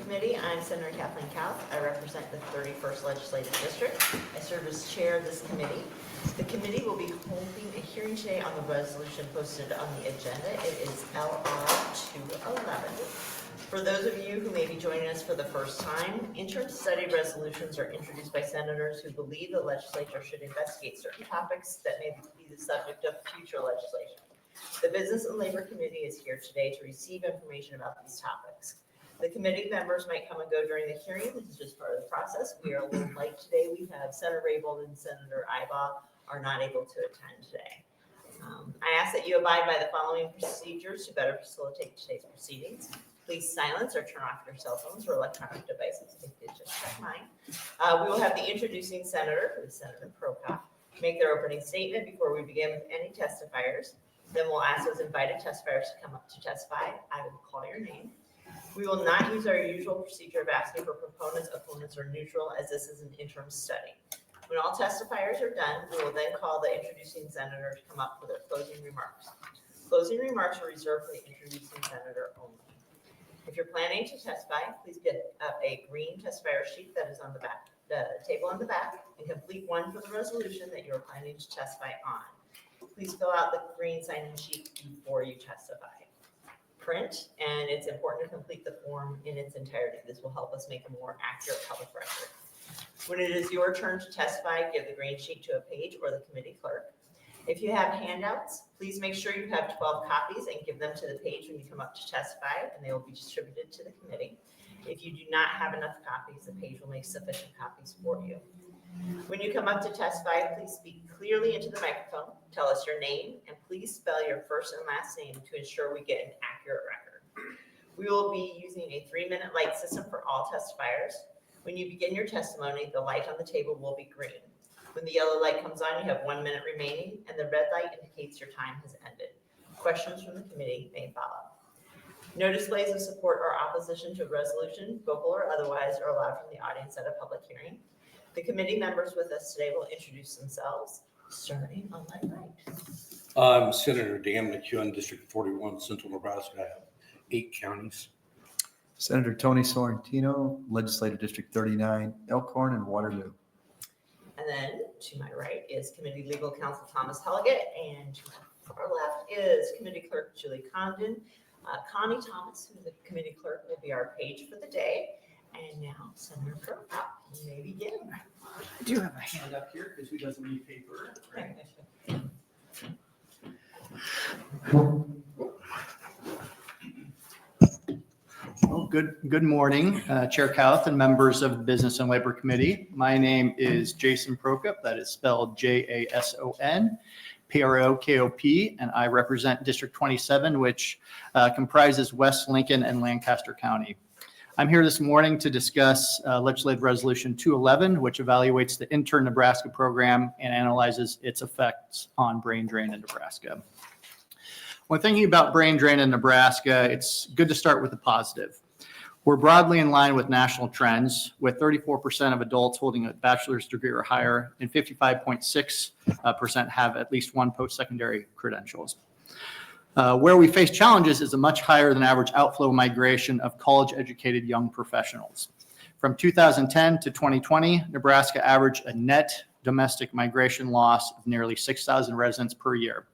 Committee. I'm Senator Kathleen Kauth. I represent the 31st Legislative District. I serve as chair of this committee. The committee will be holding a hearing today on the resolution posted on the agenda. It is LR 211. For those of you who may be joining us for the first time, interim study resolutions are introduced by senators who believe the legislature should investigate certain topics that may be the subject of future legislation. The Business and Labor Committee is here today to receive information about these topics. The committee members might come and go during the hearing. This is just part of the process. We are a little light today. We have Senator Raybould and Senator Ibaugh are not able to attend today. I ask that you abide by the following procedures to better facilitate today's proceedings. Please silence or turn off your cell phones or electronic devices. I did just check mine. We will have the introducing senator, who is Senator Prokop, make their opening statement before we begin with any testifiers. Then we'll ask those invited testifiers to come up to testify. I will call your name. We will not use our usual procedure of asking for proponents, opponents, or neutral, as this is an interim study. When all testifiers are done, we will then call the introducing senator to come up for their closing remarks. Closing remarks are reserved for the introducing senator only. If you're planning to testify, please get up a green testifier sheet that is on the back, the table on the back, and complete one for the resolution that you're planning to testify on. Please fill out the green sign-in sheet before you testify. Print, and it's important to complete the form in its entirety. This will help us make a more accurate public record. When it is your turn to testify, give the green sheet to a page or the committee clerk. If you have handouts, please make sure you have 12 copies and give them to the page when you come up to testify, and they will be distributed to the committee. If you do not have enough copies, the page will make sufficient copies for you. When you come up to testify, please speak clearly into the microphone, tell us your name, and please spell your first and last name to ensure we get an accurate record. We will be using a 3-minute light system for all testifiers. When you begin your testimony, the light on the table will be green. When the yellow light comes on, you have 1 minute remaining, and the red light indicates your time has ended. Questions from the committee may follow. No displays of support or opposition to a resolution, vocal or otherwise, are allowed from the audience at a public hearing. The committee members with us today will introduce themselves, starting on my right. I'm Senator Dan McEwen, District 41, Central Nebraska. I have 8 counties. Senator Tony Sorrentino, Legislative District 39, Elkhorn and Waterloo. And then to my right is Committee Legal Counsel Thomas Helliget, and to our left is Committee Clerk Julie Condon. Connie Thomas, who's the committee clerk, will be our page for the day. And now, Senator Prokop, you may begin. I do have a hand up here because who doesn't need paper? Right? Well, good morning, Chair Kauth and members of the Business and Labor Committee. My name is Jason Prokop. That is spelled Jason Prokop, and I represent District 27, which comprises West Lincoln and Lancaster County. I'm here this morning to discuss Legislative Resolution 211, which evaluates the Intern Nebraska program and analyzes its effects on brain drain in Nebraska. When thinking about brain drain in Nebraska, it's good to start with the positive. We're broadly in line with national trends, with 34% of adults holding a bachelor's degree or higher, and 55.6% have at least one post-secondary credentials. Where we face challenges is a much higher than average outflow migration of college-educated young professionals. From 2010 to 2020, Nebraska averaged a net domestic migration loss of nearly 6,000 residents per year,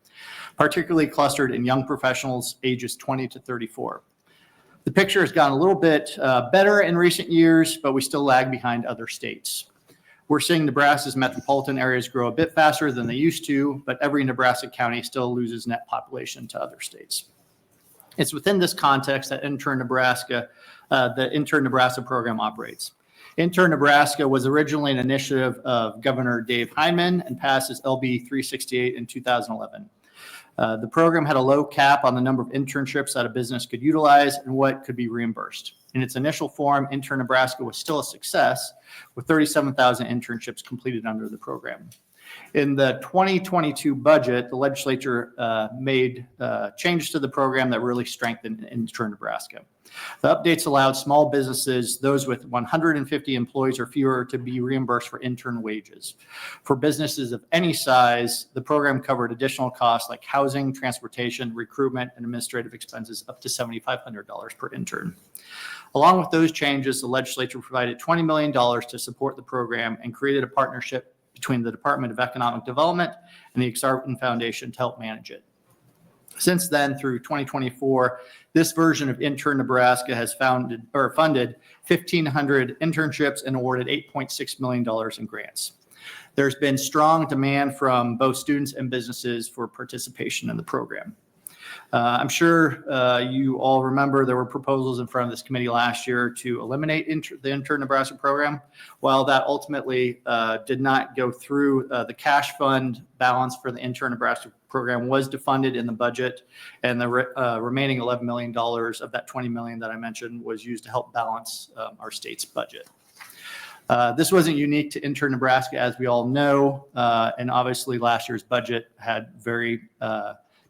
particularly clustered in young professionals ages 20 to 34. The picture has gotten a little bit better in recent years, but we still lag behind other states. We're seeing Nebraska's metropolitan areas grow a bit faster than they used to, but every Nebraska county still loses net population to other states. It's within this context that the Intern Nebraska program operates. Intern Nebraska was originally an initiative of Governor Dave Heineman and passed as LB 368 in 2011. The program had a low cap on the number of internships that a business could utilize and what could be reimbursed. In its initial form, Intern Nebraska was still a success, with 37,000 internships completed under the program. In the 2022 budget, the legislature made changes to the program that really strengthened Intern Nebraska. The updates allowed small businesses, those with 150 employees or fewer, to be reimbursed for intern wages. For businesses of any size, the program covered additional costs like housing, transportation, recruitment, and administrative expenses up to $7,500 per intern. Along with those changes, the legislature provided $20 million to support the program and created a partnership between the Department of Economic Development and the Exarban Foundation to help manage it. Since then, through 2024, this version of Intern Nebraska has funded 1,500 internships and awarded $8.6 million in grants. There's been strong demand from both students and businesses for participation in the program. I'm sure you all remember there were proposals in front of this committee last year to eliminate the Intern Nebraska program. While that ultimately did not go through, the cash fund balance for the Intern Nebraska program was defunded in the budget, and the remaining $11 million of that $20 million that I mentioned was used to help balance our state's budget. This wasn't unique to Intern Nebraska, as we all know, and obviously last year's budget had very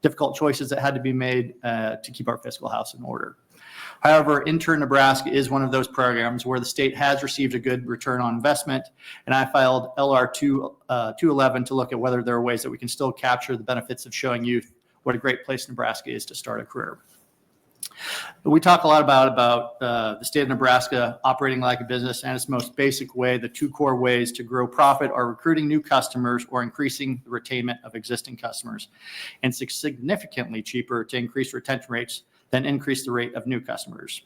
difficult choices that had to be made to keep our fiscal house in order. However, Intern Nebraska is one of those programs where the state has received a good return on investment, and I filed LR 211 to look at whether there are ways that we can still capture the benefits of showing youth what a great place Nebraska is to start a career. We talk a lot about the state of Nebraska operating like a business, and its most basic way, the two core ways to grow profit are recruiting new customers or increasing the retainment of existing customers. And it's significantly cheaper to increase retention rates than increase the rate of new customers.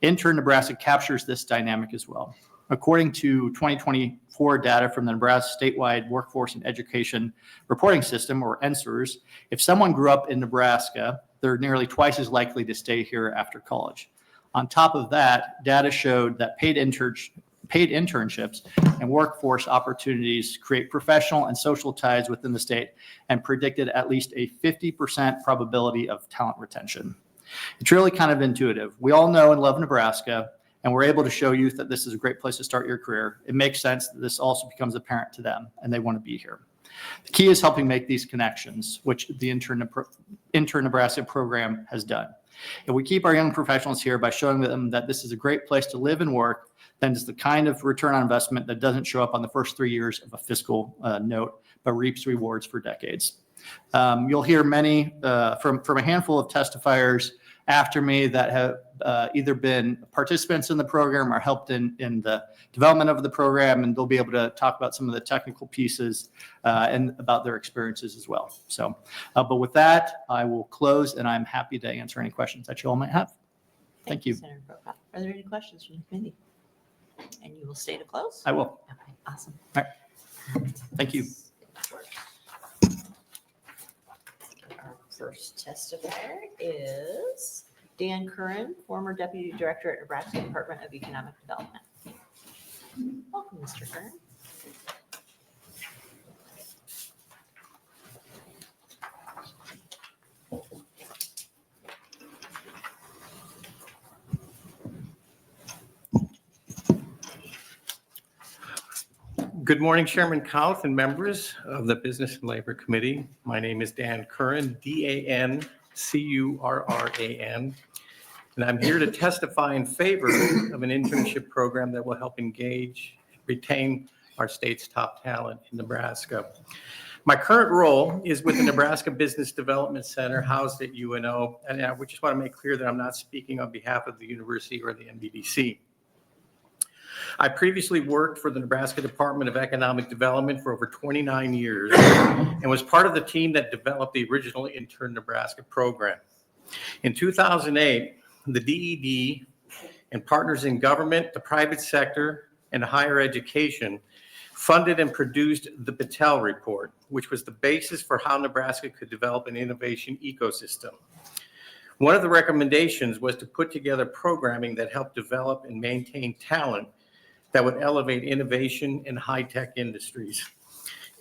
Intern Nebraska captures this dynamic as well. According to 2024 data from the Nebraska Statewide Workforce and Education Reporting System, or NSERS, if someone grew up in Nebraska, they're nearly twice as likely to stay here after college. On top of that, data showed that paid internships and workforce opportunities create professional and social ties within the state and predicted at least a 50% probability of talent retention. It's really kind of intuitive. We all know and love Nebraska, and we're able to show youth that this is a great place to start your career. It makes sense that this also becomes apparent to them, and they want to be here. The key is helping make these connections, which the Intern Nebraska program has done. If we keep our young professionals here by showing them that this is a great place to live and work, then it's the kind of return on investment that doesn't show up on the first 3 years of a fiscal note, but reaps rewards for decades. You'll hear many from a handful of testifiers after me that have either been participants in the program or helped in the development of the program, and they'll be able to talk about some of the technical pieces and about their experiences as well. So, but with that, I will close, and I'm happy to answer any questions that you all might have. Thank you. Senator Prokop. Are there any questions from the committee? And you will stay to close? I will. Okay, awesome. All right. Thank you. Our first testifier is Dan Curran, former Deputy Director at Nebraska Department of Economic Development. Welcome, Mr. Curran. Good morning, Chairman Kauth and members of the Business and Labor Committee. My name is Dan Curran, DANCURRAN, and I'm here to testify in favor of an internship program that will help engage, retain our state's top talent in Nebraska. My current role is with the Nebraska Business Development Center housed at UNO, and I just want to make clear that I'm not speaking on behalf of the university or the NBDC. I previously worked for the Nebraska Department of Economic Development for over 29 years and was part of the team that developed the original Intern Nebraska program. In 2008, the DED and partners in government, the private sector, and higher education funded and produced the Patel Report, which was the basis for how Nebraska could develop an innovation ecosystem. One of the recommendations was to put together programming that helped develop and maintain talent that would elevate innovation in high-tech industries.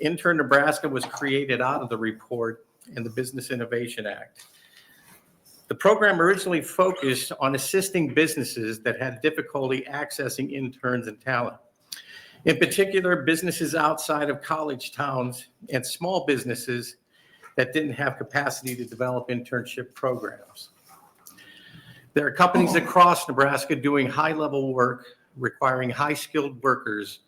Intern Nebraska was created out of the report and the Business Innovation Act. The program originally focused on assisting businesses that had difficulty accessing interns and talent. In particular, businesses outside of college towns and small businesses that didn't have capacity to develop internship programs. There are companies across Nebraska doing high-level work requiring high-skilled workers,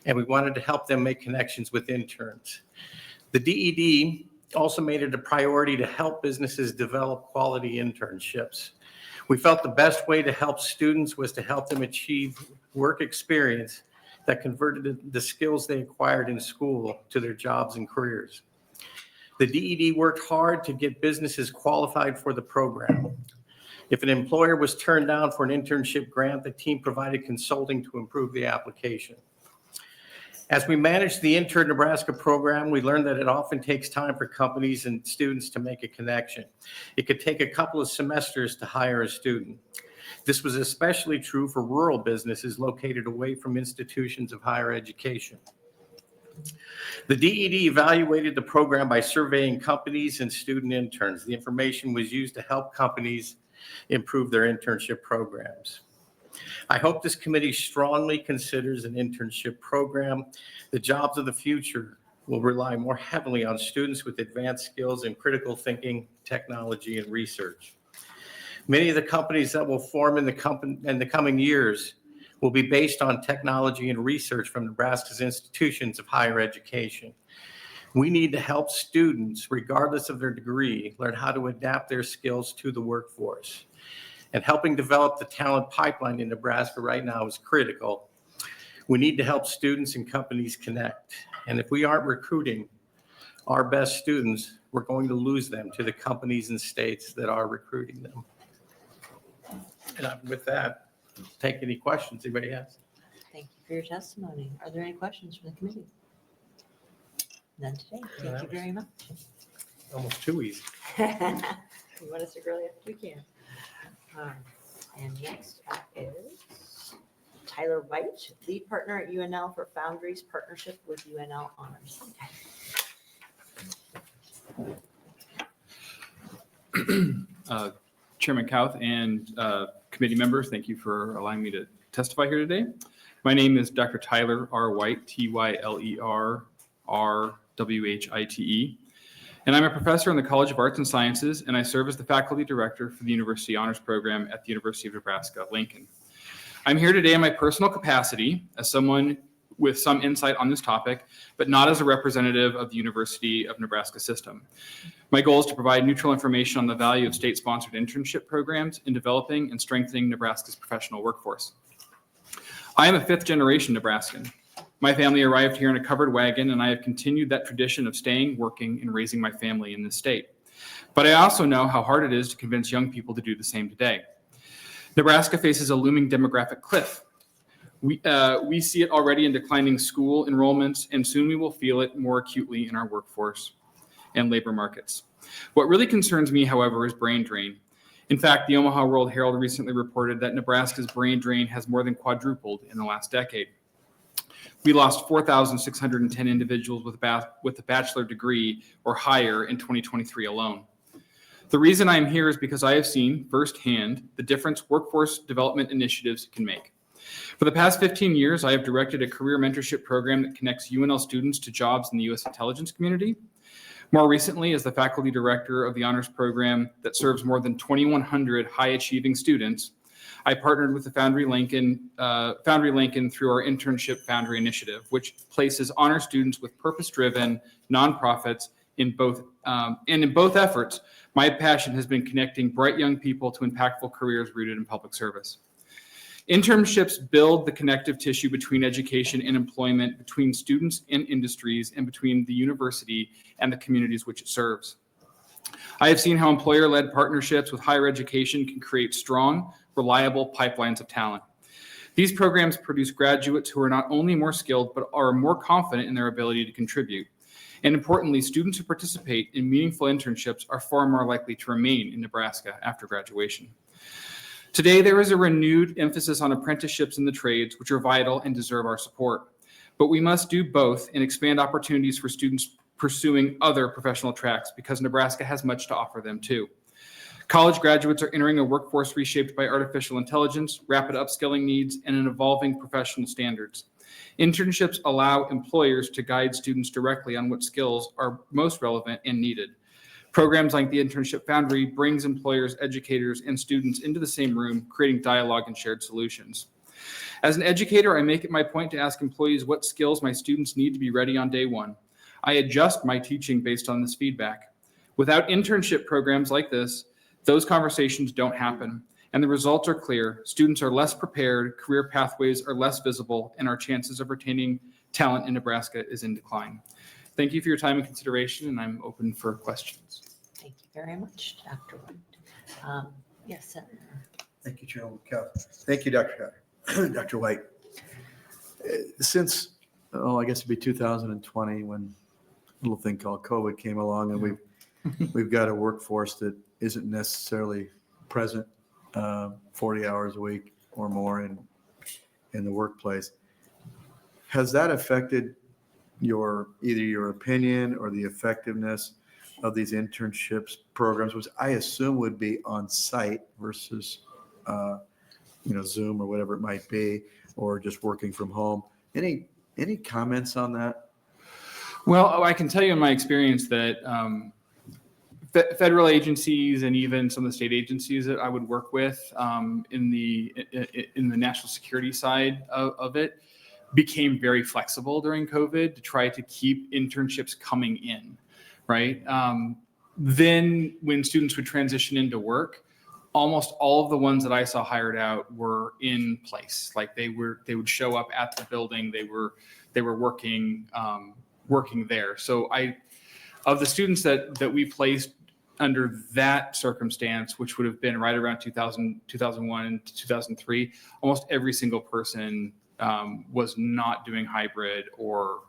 and we wanted to help them make connections with interns. The DED also made it a priority to help businesses develop quality internships. We felt the best way to help students was to help them achieve work experience that converted the skills they acquired in school to their jobs and careers. The DED worked hard to get businesses qualified for the program. If an employer was turned down for an internship grant, the team provided consulting to improve the application. As we managed the Intern Nebraska program, we learned that it often takes time for companies and students to make a connection. It could take a couple of semesters to hire a student. This was especially true for rural businesses located away from institutions of higher education. The DED evaluated the program by surveying companies and student interns. The information was used to help companies improve their internship programs. I hope this committee strongly considers an internship program. The jobs of the future will rely more heavily on students with advanced skills in critical thinking, technology, and research. Many of the companies that will form in the coming years will be based on technology and research from Nebraska's institutions of higher education. We need to help students, regardless of their degree, learn how to adapt their skills to the workforce. And helping develop the talent pipeline in Nebraska right now is critical. We need to help students and companies connect. And if we aren't recruiting our best students, we're going to lose them to the companies and states that are recruiting them. And with that, take any questions anybody has. Thank you for your testimony. Are there any questions from the committee? None today. Thank you very much. Almost too easy. You want us to grill you? We can. And next up is Tyler White, lead partner at UNL for Foundries Partnership with UNL Honors. Chairman Kauth and committee members, thank you for allowing me to testify here today. My name is Dr. Tyler R. White, Tyler RWHITE, and I'm a professor in the College of Arts and Sciences, and I serve as the faculty director for the University Honors Program at the University of Nebraska, Lincoln. I'm here today in my personal capacity as someone with some insight on this topic, but not as a representative of the University of Nebraska system. My goal is to provide neutral information on the value of state-sponsored internship programs in developing and strengthening Nebraska's professional workforce. I am a fifth-generation Nebraskan. My family arrived here in a covered wagon, and I have continued that tradition of staying, working, and raising my family in this state. But I also know how hard it is to convince young people to do the same today. Nebraska faces a looming demographic cliff. We see it already in declining school enrollments, and soon we will feel it more acutely in our workforce and labor markets. What really concerns me, however, is brain drain. In fact, the Omaha World Herald recently reported that Nebraska's brain drain has more than quadrupled in the last decade. We lost 4,610 individuals with a bachelor degree or higher in 2023 alone. The reason I'm here is because I have seen firsthand the difference workforce development initiatives can make. For the past 15 years, I have directed a career mentorship program that connects UNL students to jobs in the U.S. intelligence community. More recently, as the faculty director of the honors program that serves more than 2,100 high-achieving students, I partnered with the Foundry Lincoln through our internship Foundry initiative, which places honor students with purpose-driven nonprofits in both. And in both efforts, my passion has been connecting bright young people to impactful careers rooted in public service. Internships build the connective tissue between education and employment, between students and industries, and between the university and the communities which it serves. I have seen how employer-led partnerships with higher education can create strong, reliable pipelines of talent. These programs produce graduates who are not only more skilled, but are more confident in their ability to contribute. And importantly, students who participate in meaningful internships are far more likely to remain in Nebraska after graduation. Today, there is a renewed emphasis on apprenticeships in the trades, which are vital and deserve our support. But we must do both and expand opportunities for students pursuing other professional tracks, because Nebraska has much to offer them too. College graduates are entering a workforce reshaped by artificial intelligence, rapid upskilling needs, and an evolving professional standards. Internships allow employers to guide students directly on what skills are most relevant and needed. Programs like the Internship Foundry brings employers, educators, and students into the same room, creating dialogue and shared solutions. As an educator, I make it my point to ask employees what skills my students need to be ready on day one. I adjust my teaching based on this feedback. Without internship programs like this, those conversations don't happen, And the results are clear. Students are less prepared, career pathways are less visible, and our chances of retaining talent in Nebraska is in decline. Thank you for your time and consideration, and I'm open for questions. Thank you very much, Dr. White. Yes, Senator. Thank you, Chairman Cow. Thank you, Dr. White. Since, I guess it'd be 2020 when a little thing called COVID came along, and we've got a workforce that isn't necessarily present 40 hours a week or more in the workplace. Has that affected either your opinion or the effectiveness of these internships programs, which I assume would be on site versus Zoom or whatever it might be, or just working from home? Any comments on that? Well, I can tell you in my experience that federal agencies and even some of the state agencies that I would work with in the national security side of it became very flexible during COVID to try to keep internships coming in, right? Then when students would transition into work, almost all of the ones that I saw hired out were in place. Like they would show up at the building. They were working there. So of the students that we placed under that circumstance, which would have been right around 2001 to 2003, almost every single person was not doing hybrid or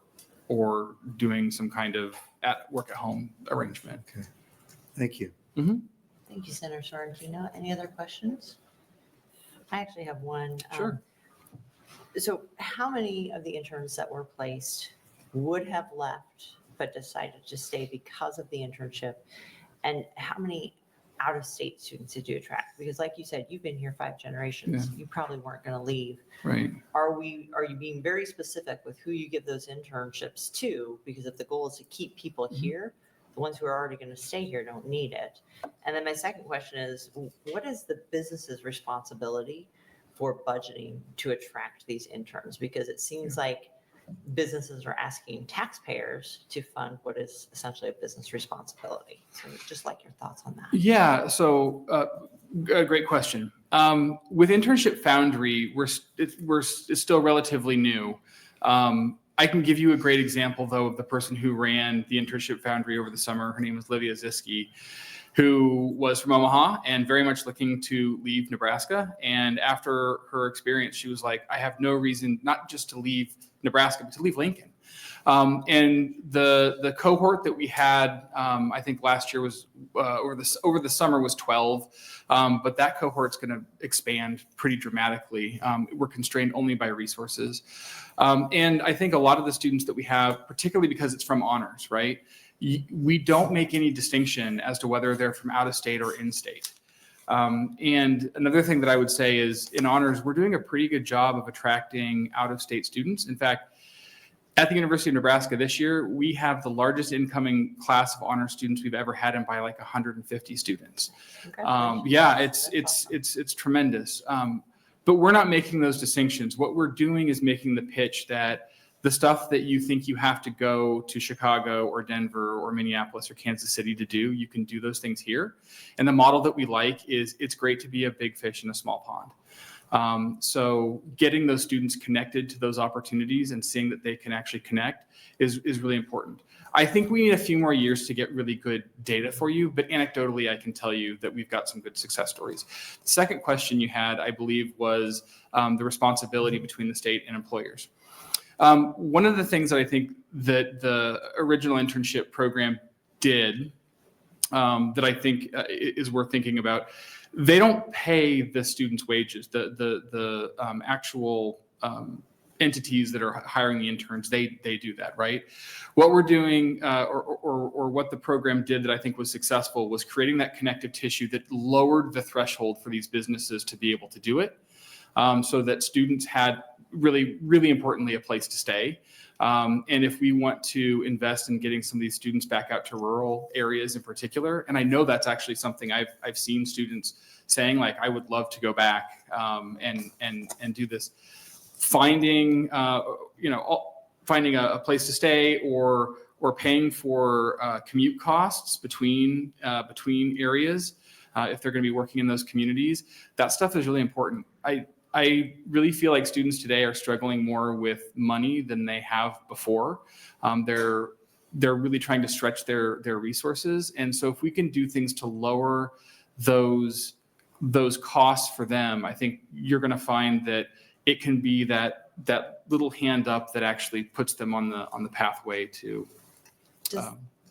doing some kind of work at home arrangement. Okay. Thank you. Mm-hmm. Thank you, Senator Sorrentino. Any other questions? I actually have one. Sure. So how many of the interns that were placed would have left but decided to stay because of the internship? And how many out-of-state students did you attract? Because like you said, you've been here 5 generations. Yeah. You probably weren't going to leave. Right. Are you being very specific with who you give those internships to? Because if the goal is to keep people here, the ones who are already going to stay here don't need it. And then my second question is, what is the business's responsibility for budgeting to attract these interns? Because it seems like businesses are asking taxpayers to fund what is essentially a business responsibility. So just like your thoughts on that. Yeah, so a great question. With Internship Foundry, it's still relatively new. I can give you a great example, though, of the person who ran the Internship Foundry over the summer. Her name was Livia Ziski, who was from Omaha and very much looking to leave Nebraska. And after her experience, she was like, I have no reason not just to leave Nebraska, but to leave Lincoln. And the cohort that we had, I think last year was over the summer was 12, but that cohort's going to expand pretty dramatically. We're constrained only by resources, and I think a lot of the students that we have, particularly because it's from honors, right? We don't make any distinction as to whether they're from out of state or in state. And another thing that I would say is in honors, we're doing a pretty good job of attracting out of state students. In fact, at the University of Nebraska this year, we have the largest incoming class of honor students we've ever had, and by like 150 students. Yeah, it's tremendous. But we're not making those distinctions. What we're doing is making the pitch that the stuff that you think you have to go to Chicago or Denver or Minneapolis or Kansas City to do, you can do those things here. And the model that we like is it's great to be a big fish in a small pond. So getting those students connected to those opportunities and seeing that they can actually connect is really important. I think we need a few more years to get really good data for you, but anecdotally, I can tell you that we've got some good success stories. The second question you had, I believe, was the responsibility between the state and employers. One of the things that I think that the original internship program did that I think is worth thinking about, they don't pay the students' wages. The actual entities that are hiring the interns, they do that, right? What we're doing, or what the program did that I think was successful, was creating that connective tissue that lowered the threshold for these businesses to be able to do it, so that students had really, really importantly, a place to stay. And if we want to invest in getting some of these students back out to rural areas in particular, and I know that's actually something I've seen students saying, like, I would love to go back and do this. Finding a place to stay or paying for commute costs between areas if they're going to be working in those communities. That stuff is really important. I really feel like students today are struggling more with money than they have before. They're really trying to stretch their resources. And so if we can do things to lower those costs for them, I think you're going to find that it can be that little hand up that actually puts them on the pathway to.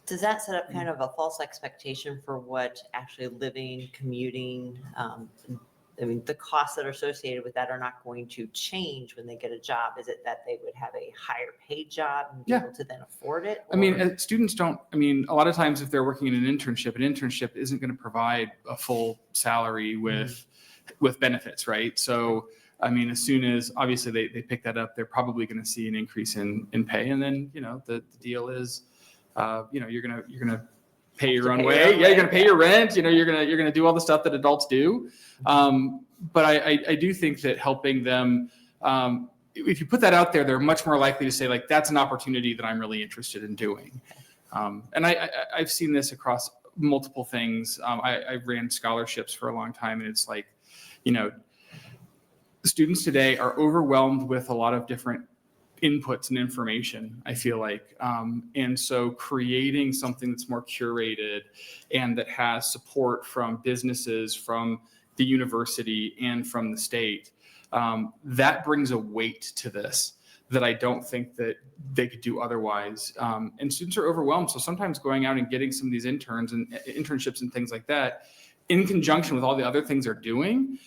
Does that set up kind of a false expectation for what actually living, commuting, I mean, the costs that are associated with that are not going to change when they get a job? Is it that they would have a higher paid job and be able to then afford it? I mean, students don't, a lot of times if they're working in an internship isn't going to provide a full salary with benefits, right? So, I mean, as soon as obviously they pick that up, they're probably going to see an increase in pay. And then, the deal is, you're going to pay your own way. Yeah, you're going to pay your rent. You're going to do all the stuff that adults do. But I do think that helping them, if you put that out there, they're much more likely to say, like, that's an opportunity that I'm really interested in doing. And I've seen this across multiple things. I ran scholarships for a long time, and it's like, students today are overwhelmed with a lot of different inputs and information, I feel like. And so creating something that's more curated and that has support from businesses, from the university, and from the state, that brings a weight to this that I don't think that they could do otherwise. And students are overwhelmed. So sometimes going out and getting some of these interns and internships and things like that, in conjunction with all the other things they're doing,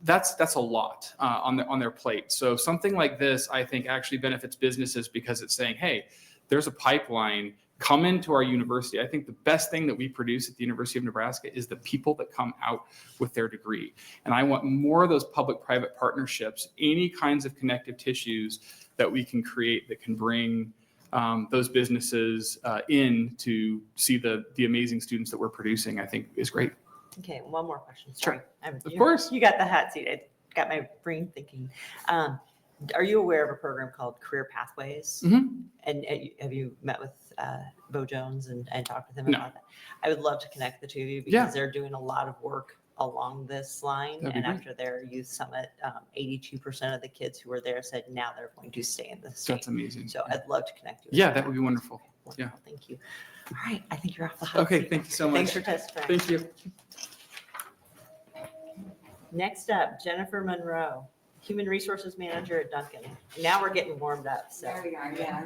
that's a lot on their plate. So something like this, I think, actually benefits businesses because it's saying, hey, there's a pipeline, come into our university. I think the best thing that we produce at the University of Nebraska is the people that come out with their degree. And I want more of those public-private partnerships, any kinds of connective tissues that we can create that can bring those businesses in to see the amazing students that we're producing, I think is great. Okay, one more question. Sorry. Of course. You got the hot seat. I got my brain thinking. Are you aware of a program called Career Pathways? Mm-hmm. And have you met with Bo Jones and talked with him No. about that? I would love to connect the two of you because they're doing a lot of work along this line. That'd be And great. after their youth summit, 82% of the kids who were there said now they're going to stay in the state. That's amazing. So I'd love to connect you. Yeah, that would be wonderful. Yeah. Thank you. All right, I think you're off the hot Okay, seat. thank you so much. Thanks for testifying. Thank you. Next up, Jennifer Monroe, Human Resources Manager at Duncan. Now we're getting warmed up, so. There we are, yeah.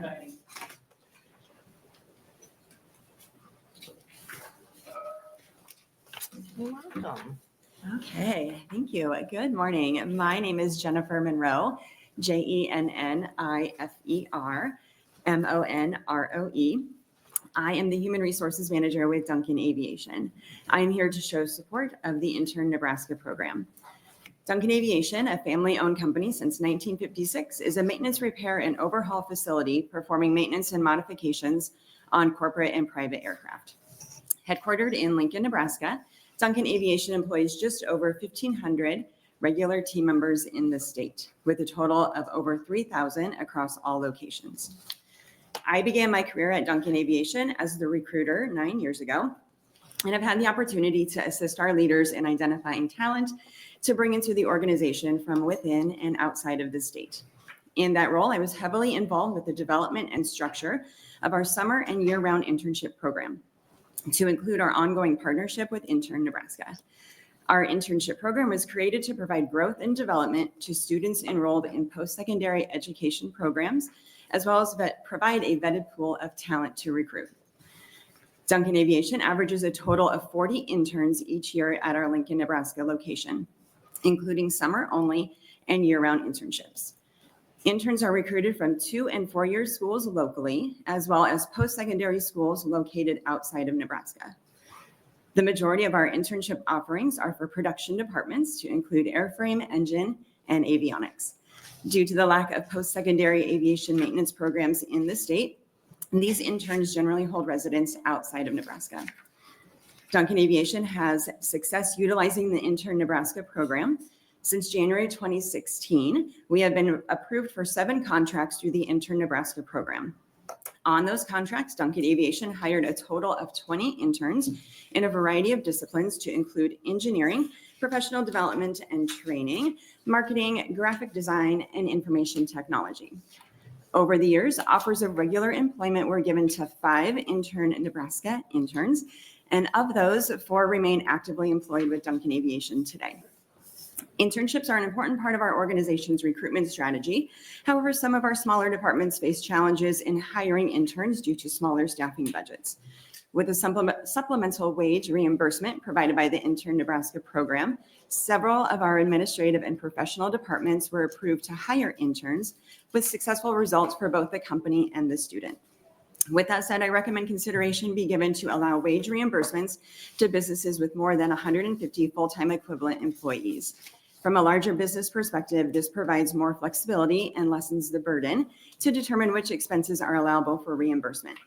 You're welcome. Okay, thank you. Good morning. My name is Jennifer Monroe, JenniferMonroe. I am the Human Resources Manager with Duncan Aviation. I am here to show support of the Intern Nebraska program. Duncan Aviation, a family-owned company since 1956, is a maintenance, repair, and overhaul facility performing maintenance and modifications on corporate and private aircraft. Headquartered in Lincoln, Nebraska, Duncan Aviation employs just over 1,500 regular team members in the state, with a total of over 3,000 across all locations. I began my career at Duncan Aviation as the recruiter 9 years ago, and I've had the opportunity to assist our leaders in identifying talent to bring into the organization from within and outside of the state. In that role, I was heavily involved with the development and structure of our summer and year-round internship program, to include our ongoing partnership with Intern Nebraska. Our internship program was created to provide growth and development to students enrolled in post-secondary education programs, as well as provide a vetted pool of talent to recruit. Duncan Aviation averages a total of 40 interns each year at our Lincoln, Nebraska location, including summer-only and year-round internships. Interns are recruited from 2- and 4-year schools locally, as well as post-secondary schools located outside of Nebraska. The majority of our internship offerings are for production departments to include airframe, engine, and avionics. Due to the lack of post-secondary aviation maintenance programs in the state, these interns generally hold residence outside of Nebraska. Duncan Aviation has success utilizing the Intern Nebraska program. Since January 2016, we have been approved for 7 contracts through the Intern Nebraska program. On those contracts, Duncan Aviation hired a total of 20 interns in a variety of disciplines to include engineering, professional development and training, marketing, graphic design, and information technology. Over the years, offers of regular employment were given to 5 Intern Nebraska interns, and of those, 4 remain actively employed with Duncan Aviation today. Internships are an important part of our organization's recruitment strategy. However, some of our smaller departments face challenges in hiring interns due to smaller staffing budgets. With a supplemental wage reimbursement provided by the Intern Nebraska program, several of our administrative and professional departments were approved to hire interns with successful results for both the company and the student. With that said, I recommend consideration be given to allow wage reimbursements to businesses with more than 150 full-time equivalent employees. From a larger business perspective, this provides more flexibility and lessens the burden to determine which expenses are allowable for reimbursement.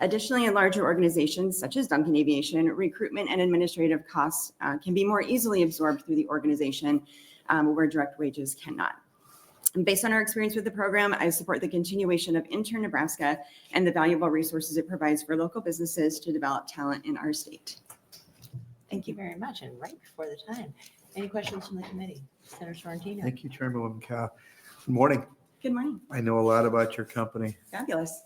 Additionally, in larger organizations such as Duncan Aviation, recruitment and administrative costs can be more easily absorbed through the organization where direct wages cannot. And based on our experience with the program, I support the continuation of Intern Nebraska and the valuable resources it provides for local businesses to develop talent in our state. Thank you very much, and right before the time. Any questions from the committee? Senator Sorrentino. Thank you, Chairwoman Cow. Good morning. Good morning. I know a lot about your company. Fabulous.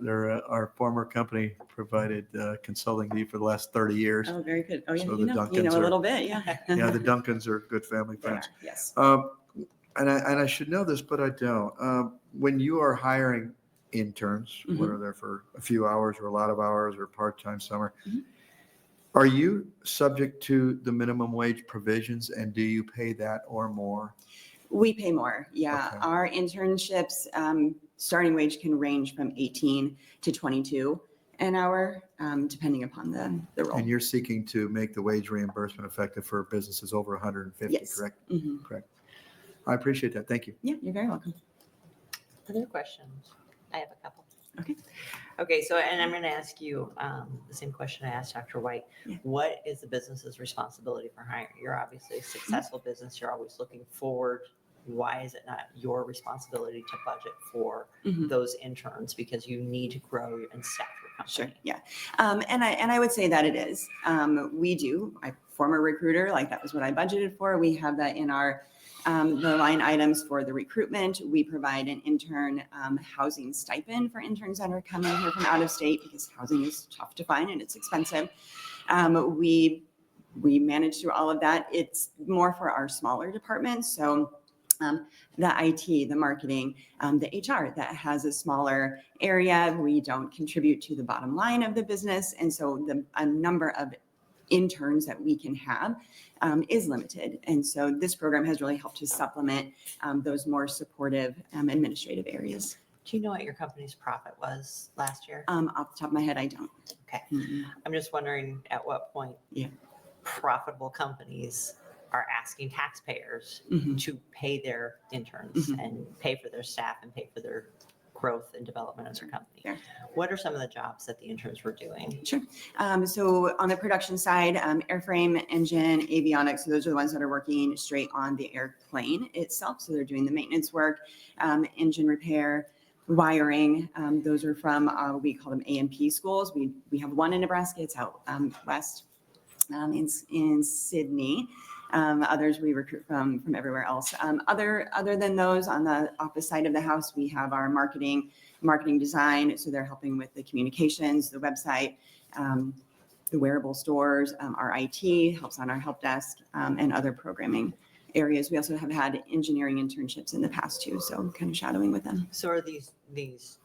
Our former company provided consulting to you for the last 30 years. Oh, very good. Oh, yeah, So you the know Duncans a are- little bit, yeah. Yeah, the Duncans are good family friends. Yes. And I should know this, but I don't. When you are hiring interns, Mhm. whether they're for a few hours or a lot of hours or part-time summer, Mhm. are you subject to the minimum wage provisions, and do you pay that or more? We pay more, yeah. Okay. Our internships, starting wage can range from 18 to 22 an hour, depending upon the role. And you're seeking to make the wage reimbursement effective for businesses over 150, Yes. correct? Mhm. Correct. I appreciate that. Thank you. Yeah, you're very welcome. Other questions? I have a couple. Okay. Okay, so, and I'm going to ask you the same question I asked Dr. White. Yeah. What is the business's responsibility for hiring? You're obviously a successful business. You're always looking forward. Why is it not your responsibility to budget for Mhm. those interns? Because you need to grow and staff your Sure, company. yeah. And I would say that it is. We do, I former recruiter, like that was what I budgeted for. We have that in our, the line items for the recruitment. We provide an intern housing stipend for interns that are coming here from out of state because housing is tough to find and it's expensive. We manage through all of that. It's more for our smaller departments. So the IT, the marketing, the HR that has a smaller area. We don't contribute to the bottom line of the business. And so a number of interns that we can have is limited. And so this program has really helped to supplement those more supportive administrative areas. Do you know what your company's profit was last year? Off the top of my head, I don't. Okay. Mhm. I'm just wondering at what point Yeah. profitable companies are asking taxpayers Mhm. to pay their interns Mhm. and pay for their staff and pay for their growth and development of their company. Sure. What are some of the jobs that the interns were doing? Sure. So on the production side, airframe, engine, avionics, so those are the ones that are working straight on the airplane itself. So they're doing the maintenance work, engine repair, wiring. Those are from, we call them A&P schools. We have one in Nebraska. It's out west in Sydney. Others we recruit from everywhere else. Other than those, on the office side of the house, we have our marketing design. So they're helping with the communications, the website, the wearable stores. Our IT helps on our help desk and other programming areas. We also have had engineering internships in the past too. So kind of shadowing with them. So are these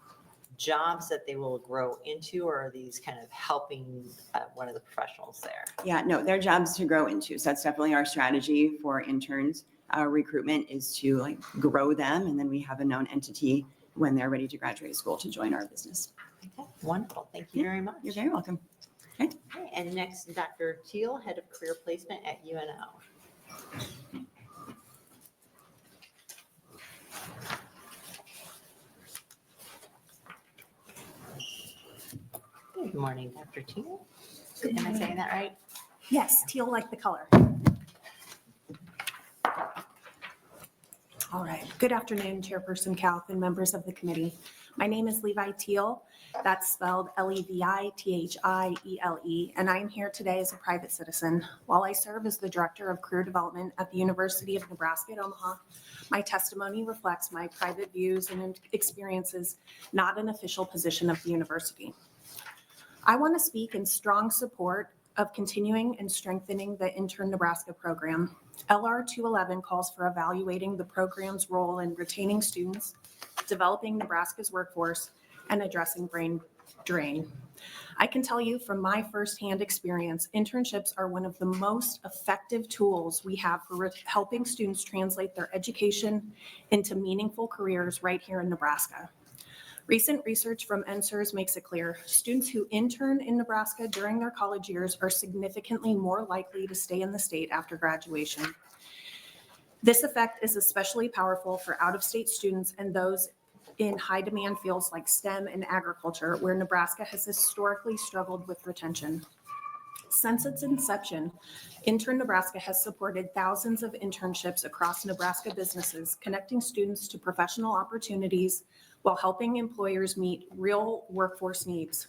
jobs that they will grow into, or are these kind of helping one of the professionals there? Yeah, no, they're jobs to grow into. So that's definitely our strategy for interns. Recruitment is to like grow them, and then we have a known entity when they're ready to graduate school to join our business. Okay, wonderful. Thank you Yeah, very much. You're very welcome. Okay, and next, Dr. Teal, Head of Career Placement at UNO. Good morning, Dr. Teal. Am I saying that right? Yes, teal like the color. All right. Good afternoon, Chairperson Kauth and members of the committee. My name is Levi Teal. That's spelled Levithiele, and I'm here today as a private citizen. While I serve as the Director of Career Development at the University of Nebraska at Omaha, my testimony reflects my private views and experiences, not an official position of the university. I want to speak in strong support of continuing and strengthening the Intern Nebraska program. LR 211 calls for evaluating the program's role in retaining students, developing Nebraska's workforce, and addressing brain drain. I can tell you from my firsthand experience, internships are one of the most effective tools we have for helping students translate their education into meaningful careers right here in Nebraska. Recent research from NSERS makes it clear students who intern in Nebraska during their college years are significantly more likely to stay in the state after graduation. This effect is especially powerful for out-of-state students and those in high-demand fields like STEM and agriculture, where Nebraska has historically struggled with retention. Since its inception, Intern Nebraska has supported thousands of internships across Nebraska businesses, connecting students to professional opportunities while helping employers meet real workforce needs.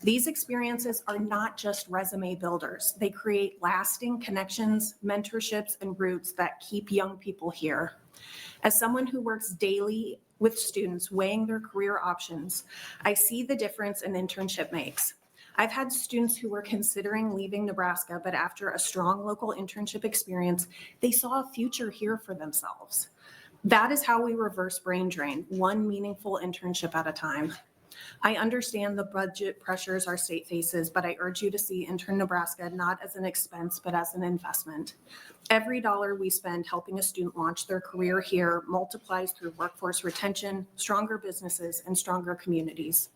These experiences are not just resume builders. They create lasting connections, mentorships, and roots that keep young people here. As someone who works daily with students weighing their career options, I see the difference an internship makes. I've had students who were considering leaving Nebraska, but after a strong local internship experience, they saw a future here for themselves. That is how we reverse brain drain, one meaningful internship at a time. I understand the budget pressures our state faces, but I urge you to see Intern Nebraska not as an expense, but as an investment. Every dollar we spend helping a student launch their career here multiplies through workforce retention, stronger businesses, and stronger communities.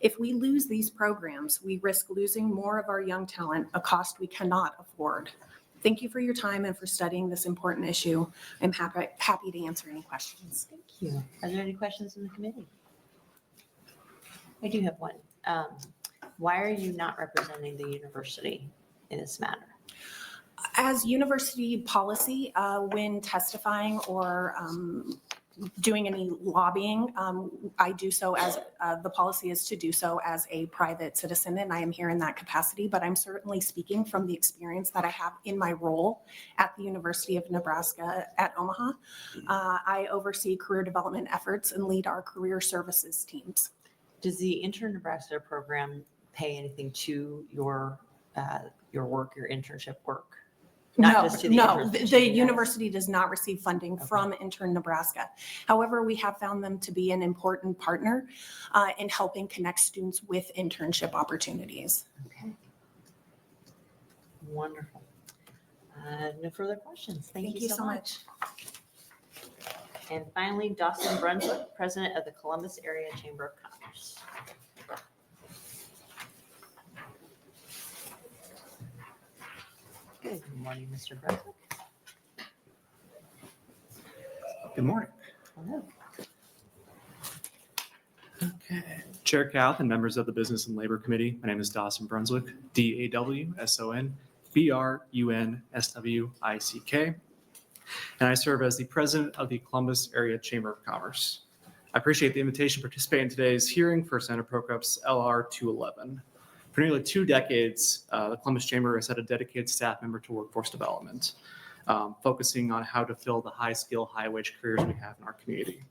If we lose these programs, we risk losing more of our young talent, a cost we cannot afford. Thank you for your time and for studying this important issue. I'm happy to answer any questions. Thank you. Are there any questions in the committee? I do have one. Why are you not representing the university in this matter? As university policy, when testifying or doing any lobbying, I do so as the policy is to do so as a private citizen, and I am here in that capacity, but I'm certainly speaking from the experience that I have in my role at the University of Nebraska at Omaha. I oversee career development efforts and lead our career services teams. Does the Intern Nebraska program pay anything to your work, your internship work? Not just to the interns, the university does not receive funding from Intern Nebraska. However, we have found them to be an important partner in helping connect students with internship opportunities. Okay. Wonderful. No further questions. Thank you so much. And finally, Dawson Brunswick, President of the Columbus Area Chamber of Commerce. Good morning, Mr. Brunswick. Good morning. Hello. Okay. Chair Kauth and members of the Business and Labor Committee, my name is Dawson Brunswick, DAWSON and I serve as the President of the Columbus Area Chamber of Commerce. I appreciate the invitation to participate in today's hearing for Senator Prokop's LR 211. For nearly 2 decades, the Columbus Chamber has had a dedicated staff member to workforce development, focusing on how to fill the high-skill, high-wage careers we have in our community.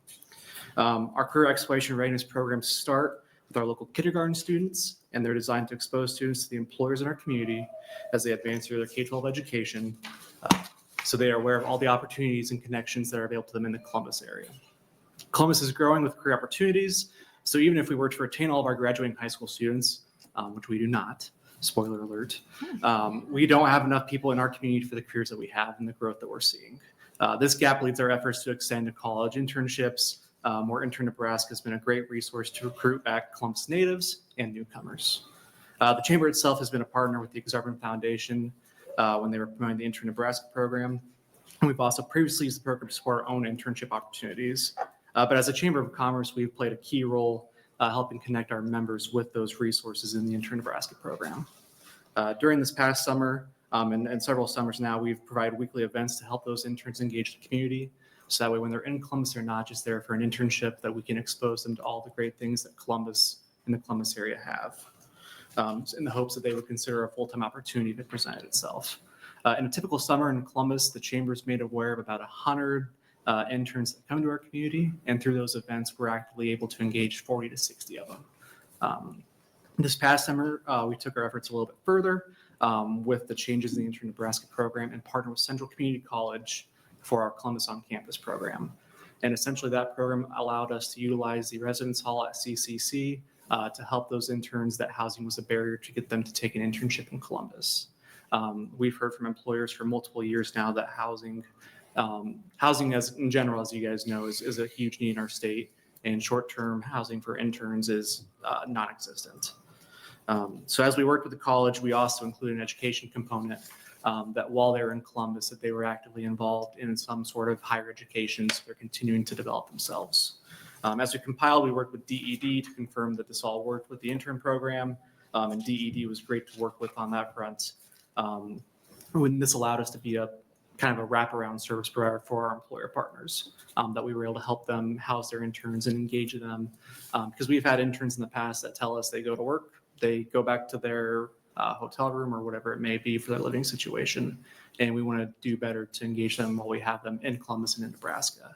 Our career exploration readiness programs start with our local kindergarten students, and they're designed to expose students to the employers in our community as they advance through their K-12 education, so they are aware of all the opportunities and connections that are available to them in the Columbus area. Columbus is growing with career opportunities, so even if we were to retain all of our graduating high school students, which we do not, spoiler alert, we don't have enough people in our community for the careers that we have and the growth that we're seeing. This gap leads our efforts to extend to college internships, where Intern Nebraska has been a great resource to recruit back Columbus natives and newcomers. The Chamber itself has been a partner with the Exarban Foundation when they were promoting the Intern Nebraska program. And we've also previously used the program to support our own internship opportunities. But as a Chamber of Commerce, we've played a key role helping connect our members with those resources in the Intern Nebraska program. During this past summer and several summers now, we've provided weekly events to help those interns engage the community. So that way, when they're in Columbus, they're not just there for an internship, that we can expose them to all the great things that Columbus and the Columbus area have, in the hopes that they would consider a full-time opportunity if it presented itself. In a typical summer in Columbus, the chamber is made aware of about 100 interns that come to our community, and through those events, we're actively able to engage 40 to 60 of them. This past summer, we took our efforts a little bit further with the changes in the Interim Nebraska program and partnered with Central Community College for our Columbus on Campus program. And essentially that program allowed us to utilize the residence hall at CCC to help those interns that housing was a barrier to get them to take an internship in Columbus. We've heard from employers for multiple years now that housing as in general, as you guys know, is a huge need in our state, and short-term housing for interns is non-existent. So as we worked with the college, we also included an education component that while they were in Columbus, that they were actively involved in some sort of higher education, so they're continuing to develop themselves. As we compiled, we worked with DED to confirm that this all worked with the intern program, and DED was great to work with on that front. When this allowed us to be a kind of a wraparound service provider for our employer partners, that we were able to help them house their interns and engage them. Because we've had interns in the past that tell us they go to work, they go back to their hotel room or whatever it may be for their living situation. And we want to do better to engage them while we have them in Columbus and in Nebraska.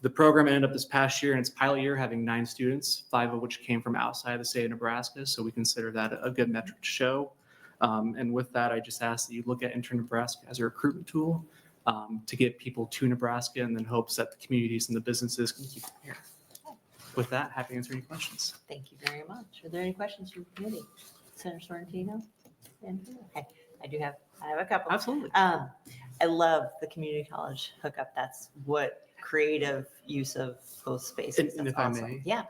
The program ended up this past year in its pilot year having 9 students, 5 of which came from outside the state of Nebraska. So we consider that a good metric to show. And with that, I just ask that you look at Intern Nebraska as a recruitment tool to get people to Nebraska, and then hopes that the communities and the businesses can keep them here. With that, happy to answer any questions. Thank you very much. Are there any questions from the committee? Senator Sorrentino? Okay, I have a couple. Absolutely. I love the community college hookup. That's what creative use of both spaces. And That's if I awesome. may, Yeah,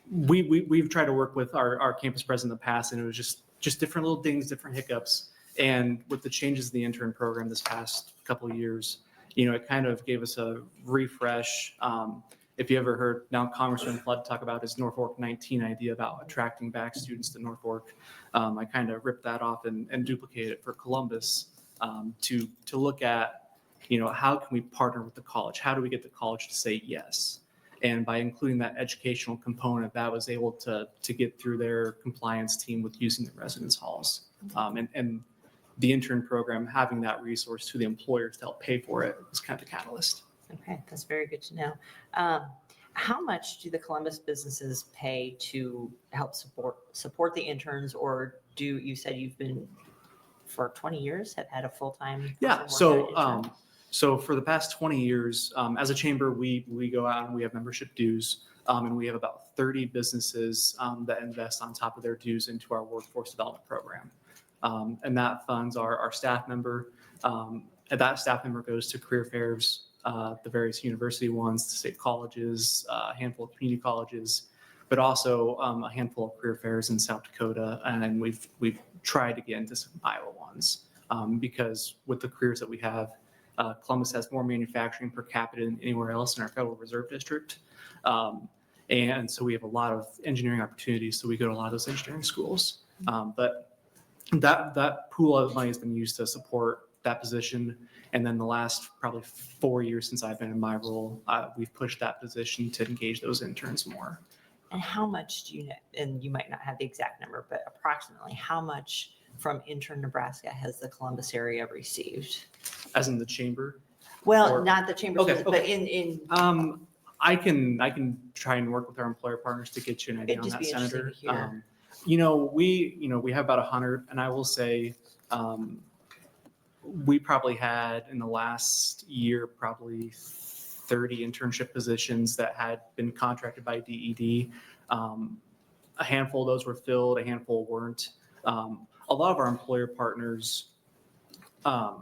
please. We've tried to work with our campus president in the past, and it was just different little things, different hiccups. And with the changes in the intern program this past couple of years, it kind of gave us a refresh. If you ever heard now Congressman Flood talk about his Norfolk 19 idea about attracting back students to Norfolk, I kind of ripped that off and duplicated it for Columbus to look at, how can we partner with the college? How do we get the college to say yes? And by including that educational component, that was able to get through their compliance team with using the residence halls. And the intern program, having that resource to the employers to help pay for it was kind of the catalyst. Okay, that's very good to know. How much do the Columbus businesses pay to help support the interns, or you said you've been for 20 years have had a full-time? Yeah. So for the past 20 years, as a chamber, we go out and we have membership dues, and we have about 30 businesses that invest on top of their dues into our workforce development program. And that funds our staff member. And that staff member goes to career fairs, the various university ones, the state colleges, a handful of community colleges, but also a handful of career fairs in South Dakota. And we've tried to get into some Iowa ones because with the careers that we have, Columbus has more manufacturing per capita than anywhere else in our Federal Reserve District. And so we have a lot of engineering opportunities. So we go to a lot of those engineering schools. But that pool of money has been used to support that position. And then the last probably 4 years since I've been in my role, we've pushed that position to engage those interns more. And how much do you know, and you might not have the exact number, but approximately how much from Intern Nebraska has the Columbus area received? As in the chamber? Well, Or- not the chamber, Okay, but in I can try and work with our employer partners to get you an idea It'd on just that, be interesting Senator. to hear. We have about 100, and I will say we probably had in the last year probably 30 internship positions that had been contracted by DED. A handful of those were filled, a handful weren't. A lot of our employer partners, a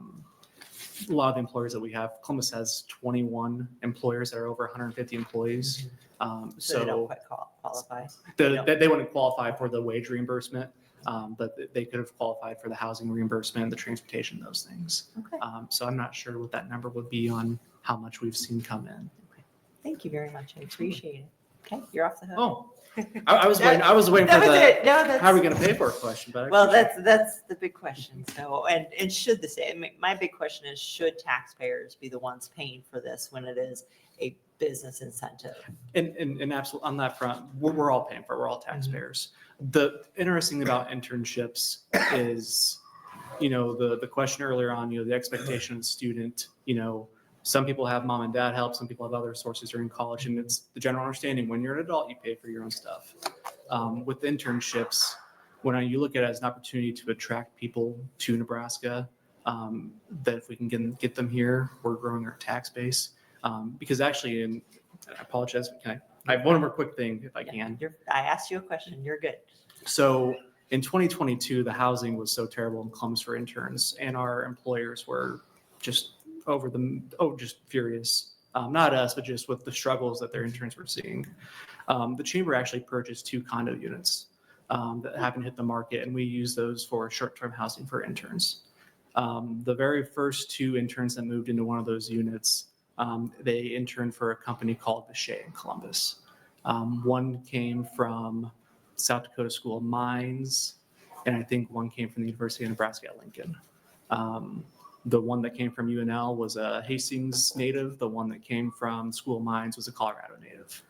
lot of the employers that we have, Columbus has 21 employers that are over 150 employees. So they don't quite qualify. They wouldn't qualify for the wage reimbursement, but they could have qualified for the housing reimbursement, the transportation, those things. Okay. So I'm not sure what that number would be on how much we've seen come in. Thank you very much. I appreciate it. Okay, you're off the hook. Oh, I was waiting. I was waiting That for was the it. No, that's. how are we going to pay for it question. But I Well, appreciate that's the big question. So, and should this, my big question is, should taxpayers be the ones paying for this when it is a business incentive? And absolutely on that front, we're all paying for it. We're all taxpayers. The interesting thing about internships is, the question earlier on, the expectation of the student, some people have mom and dad help, some people have other sources during college, and it's the general understanding when you're an adult, you pay for your own stuff. With internships, when you look at it as an opportunity to attract people to Nebraska, that if we can get them here, we're growing our tax base. Because actually, and I apologize, I have one more quick thing if I can. I asked you a question. You're good. So in 2022, the housing was so terrible in Columbus for interns, and our employers were just just furious. Not us, but just with the struggles that their interns were seeing. The chamber actually purchased 2 condo units that happened to hit the market, and we use those for short-term housing for interns. The very first 2 interns that moved into one of those units, they interned for a company called Vishay in Columbus. One came from South Dakota School of Mines, and I think one came from the University of Nebraska at Lincoln. The one that came from UNL was a Hastings native. The one that came from School of Mines was a Colorado native.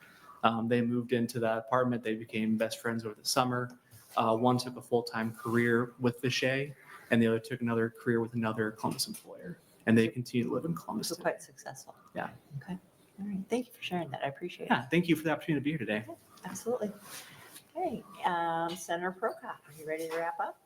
They moved into that apartment. They became best friends over the summer. One took a full-time career with Vishay, and the other took another career with another Columbus employer. And they continue to live in Columbus. So quite successful. Yeah. Okay. All right. Thank you for sharing that. I appreciate it. Yeah, thank you for the opportunity to be here today. Absolutely. Okay. Senator Prokop, are you ready to wrap up?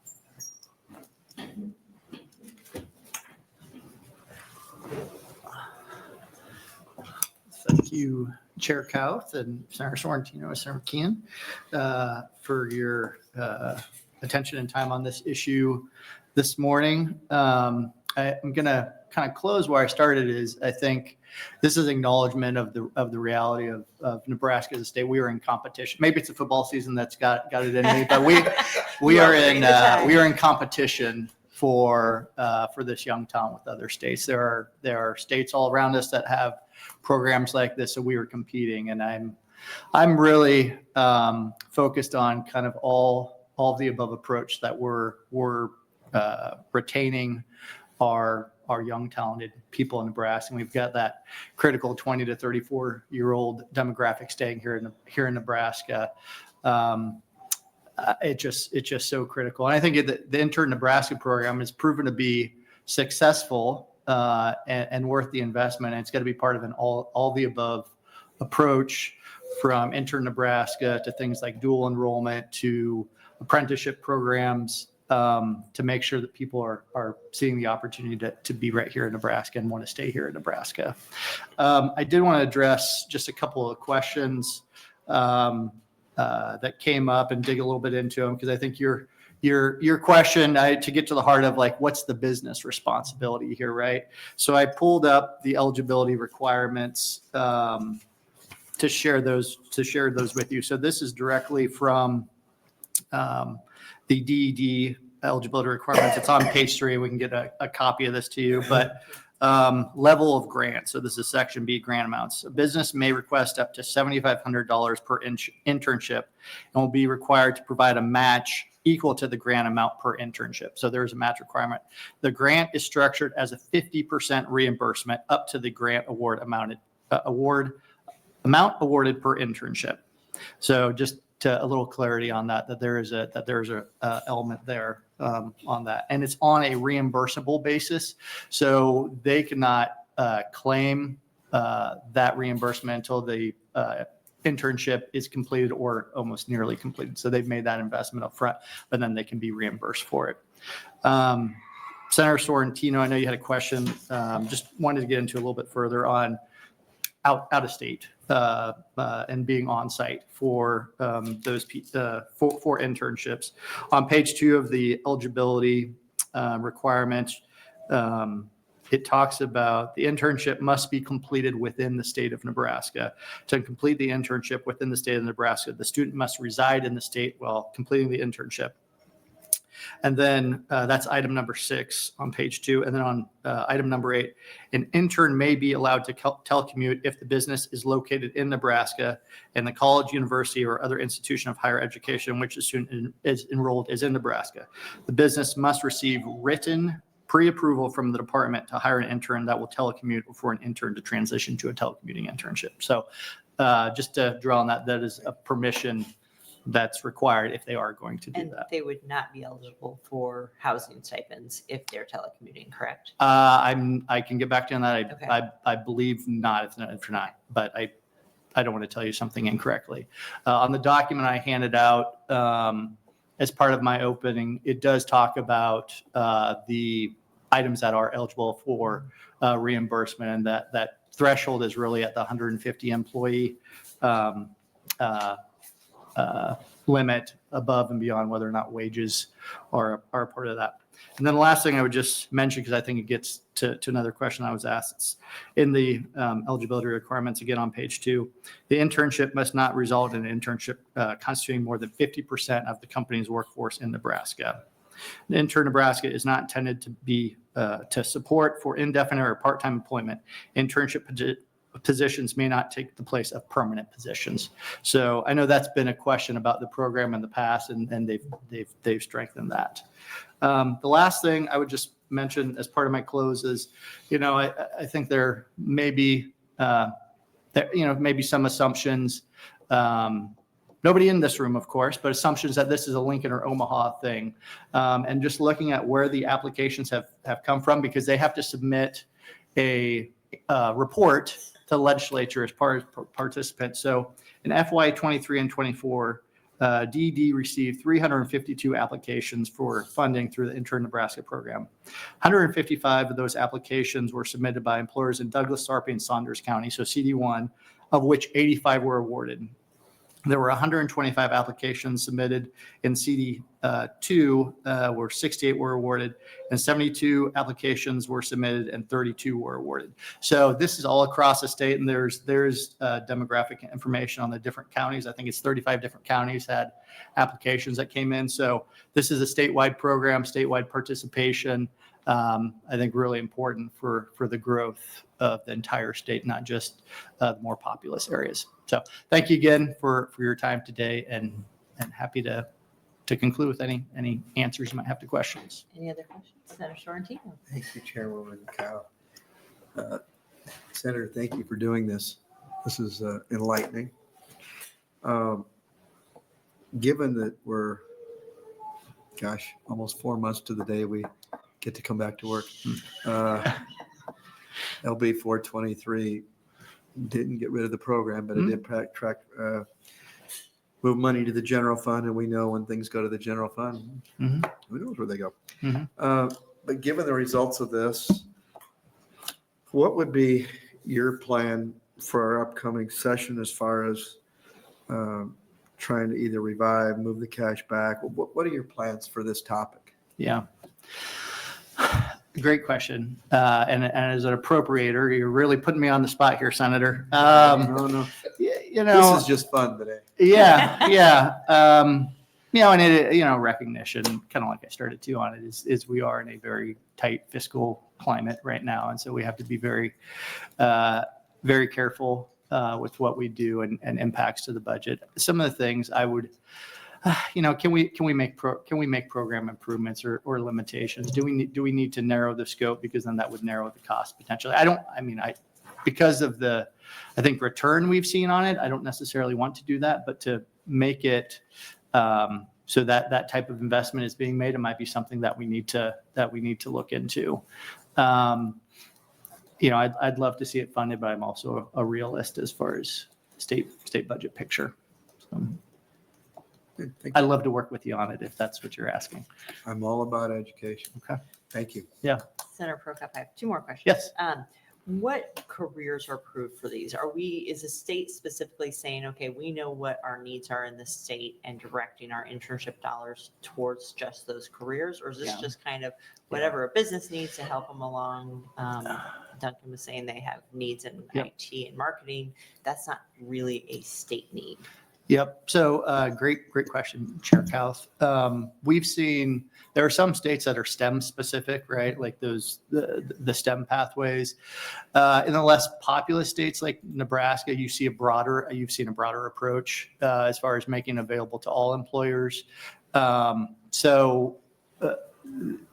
Thank you, Chair Kauth and Senator Sorrentino and Senator McKeon, for your attention and time on this issue this morning. I'm going to kind of close where I started. Is I think this is acknowledgement of the reality of Nebraska as a state. We are in competition. Maybe it's a football season that's got it in me, but we are in competition for this young talent with other states. There are states all around us that have programs like this, so we are competing, and I'm really focused on kind of all of the above approach that we're retaining our young talented people in Nebraska, and we've got that critical 20 to 34-year-old demographic staying here in Nebraska. It's just so critical, and I think the Intern Nebraska program has proven to be successful and worth the investment. And it's got to be part of an all the above approach, from Intern Nebraska to things like dual enrollment to apprenticeship programs, to make sure that people are seeing the opportunity to be right here in Nebraska and want to stay here in Nebraska. I did want to address just a couple of questions that came up and dig a little bit into them, because I think your question, to get to the heart of like, what's the business responsibility here, right? So I pulled up the eligibility requirements to share those with you. So this is directly from the DED eligibility requirements. It's on page 3. We can get a copy of this to you, but level of grant. So this is section B, grant amounts. A business may request up to $7,500 per internship and will be required to provide a match equal to the grant amount per internship. So there's a match requirement. The grant is structured as a 50% reimbursement up to the grant amount awarded per internship. So just a little clarity on that there's a element there on that, and it's on a reimbursable basis. So they cannot claim that reimbursement until the internship is completed or almost nearly completed. So they've made that investment up front, but then they can be reimbursed for it. Senator Sorrentino, I know you had a question. Just wanted to get into a little bit further on out of state and being on site for those for internships. On page 2 of the eligibility requirements, it talks about the internship must be completed within the state of Nebraska. To complete the internship within the state of Nebraska, the student must reside in the state while completing the internship. And then that's item number 6 on page 2. And then on item number 8, an intern may be allowed to telecommute if the business is located in Nebraska and the college, university, or other institution of higher education in which the student is enrolled is in Nebraska. The business must receive written pre-approval from the department to hire an intern that will telecommute for an intern to transition to a telecommuting internship. So just to draw on that, that is a permission that's required if they are going to do And that. they would not be eligible for housing stipends if they're telecommuting, correct? I can get back to you on that. Okay. I believe not, if not, but I don't want to tell you something incorrectly. On the document I handed out as part of my opening, it does talk about the items that are eligible for reimbursement, and that threshold is really at the 150 employee limit above and beyond whether or not wages are a part of that. And then the last thing I would just mention, because I think it gets to another question I was asked, it's in the eligibility requirements, again on page 2, the internship must not result in an internship constituting more than 50% of the company's workforce in Nebraska. Intern Nebraska is not intended to be to support for indefinite or part-time employment. Internship positions may not take the place of permanent positions. So I know that's been a question about the program in the past, and they've strengthened that. The last thing I would just mention as part of my close is, I think there may be, maybe some assumptions. Nobody in this room, of course, but assumptions that this is a Lincoln or Omaha thing. And just looking at where the applications have come from, because they have to submit a report to the legislature as participants. So in FY 23 and 24, DED received 352 applications for funding through the Intern Nebraska program. 155 of those applications were submitted by employers in Douglas, Sarpy, and Saunders County, so CD1, of which 85 were awarded. There were 125 applications submitted in CD2, where 68 were awarded, and 72 applications were submitted and 32 were awarded. So this is all across the state, and there's demographic information on the different counties. I think it's 35 different counties had applications that came in. So this is a statewide program, statewide participation. I think really important for the growth of the entire state, not just the more populous areas. So thank you again for your time today, and happy to conclude with any answers you might have to questions. Any other questions? Senator Sorrentino. Thank you, Chairwoman Cow. Senator, thank you for doing this. This is enlightening. Given that we're, almost 4 months to the day we get to come back to work. LB 423 didn't get rid of the program, but it did move money to the general fund, and we know when things go to the general fund, who knows where they go. But given the results of this, what would be your plan for our upcoming session as far as trying to either revive, move the cash back? What are your plans for this topic? Yeah. Great question. And as an appropriator, you're really putting me on the spot here, Senator. No. This is just fun today. Yeah. And recognition, kind of like I started to on it, is we are in a very tight fiscal climate right now. And so we have to be very, very careful with what we do and impacts to the budget. Some of the things I would, can we make program improvements or limitations? Do we need to narrow the scope, because then that would narrow the cost potentially? Because of the, I think, return we've seen on it, I don't necessarily want to do that, but to make it so that type of investment is being made, it might be something that we need to look into. I'd love to see it funded, but I'm also a realist as far as state budget picture. So, I'd love to work with you on it if that's what you're asking. I'm all about education. Okay. Thank you. Senator Prokop, I have 2 more questions. Yes. What careers are approved for these? Is the state specifically saying, okay, we know what our needs are in the state and directing our internship dollars towards just those careers? Or is this just kind of whatever a business needs to help them along? Duncan was saying they have needs in IT and marketing. That's not really a state need. Yep. So great question, Chair Kauth. We've seen, there are some states that are STEM specific, right? Like the STEM pathways. In the less populous states like Nebraska, you've seen a broader approach as far as making available to all employers. So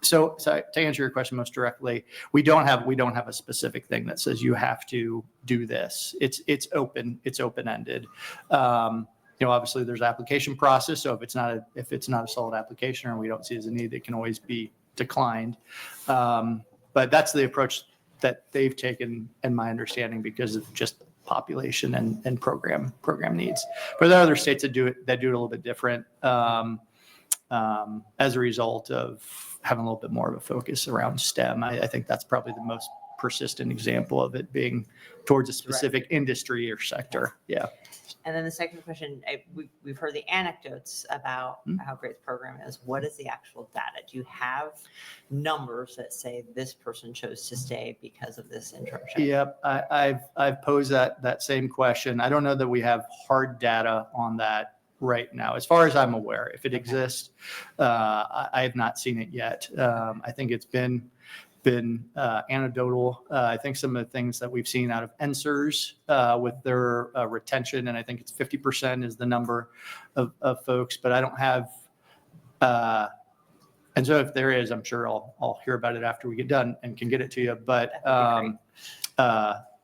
to answer your question most directly, we don't have a specific thing that says you have to do this. It's open-ended. Obviously there's application process. So if it's not a solid application or we don't see as a need, it can always be declined. But that's the approach that they've taken, in my understanding, because of just population and program needs. But there are other states that do it a little bit different as a result of having a little bit more of a focus around STEM. I think that's probably the most persistent example of it being towards a specific industry or sector. Yeah. And then the second question, we've heard the anecdotes about how great the program is. What is the actual data? Do you have numbers that say this person chose to stay because of this internship? Yep, I've posed that same question. I don't know that we have hard data on that right now, as far as I'm aware. If it exists, I have not seen it yet. I think it's been anecdotal. I think some of the things that we've seen out of NSERS with their retention, and I think it's 50% is the number of folks, but I don't have, and so if there is, I'm sure I'll hear about it after we get done and can get it to you. But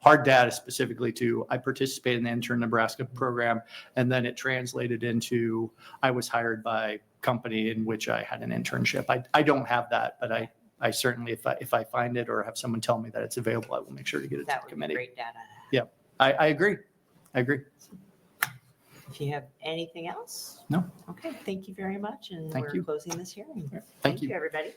hard data specifically to, I participated in the Intern Nebraska program, and then it translated into, I was hired by company in which I had an internship. I don't have that, but I certainly, if I find it or have someone tell me that it's available, I will make sure to get it to the committee. That would be great data. Yeah, I agree. If you have anything else? No. Okay, thank you very much. And Thank we're you. closing this hearing. Thank you. Everybody.